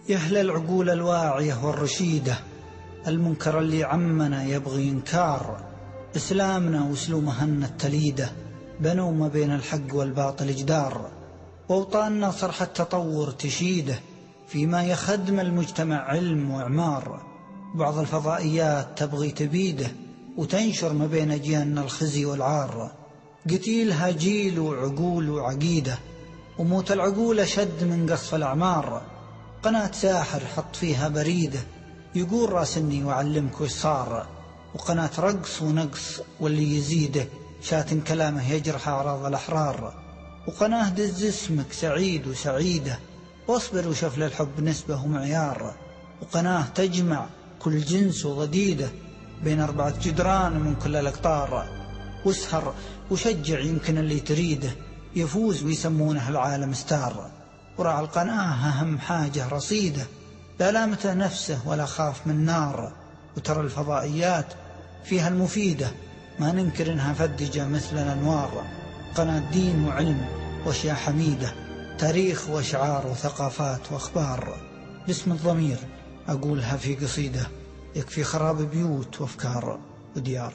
يا أهل العقول الواعية والرشيدة، المنكر اللي عمنا يبغي إنكار، إسلامنا وسلومهن التليدة بنوا ما بين الحق والباطل جدار، وأوطاننا صرح التطور تشيده فيما يخدم المجتمع علم وإعمار. بعض الفضائيات تبغي تبيده وتنشر ما بين أجيالنا الخزي والعار، قتيلها جيل وعقول وعقيدة، وموت العقول أشد من قصف الأعمار. قناة ساحر حط فيها بريدة يقول راسني وعلمك وش صار، وقناة رقص ونقص واللي يزيده شاتن كلامه يجرح أعراض الأحرار. وقناة دز اسمك سعيد وسعيدة واصبر وشوف للحب نسبة ومعيار. وقناة تجمع كل جنس وضديدة بين 4 جدران من كل الأقطار. واسهر وشجع يمكن اللي تريده يفوز ويسمونه العالم ستار. وراع القناة أهم حاجة رصيده لا لامته نفسه ولا خاف من نار. وترى الفضائيات فيها المفيدة ما ننكر إنها فدجة مثل الأنوار. قناة دين وعلم وأشياء حميدة، تاريخ وأشعار وثقافات وأخبار. باسم الضمير أقولها في قصيدة يكفي خراب بيوت وأفكار وديار.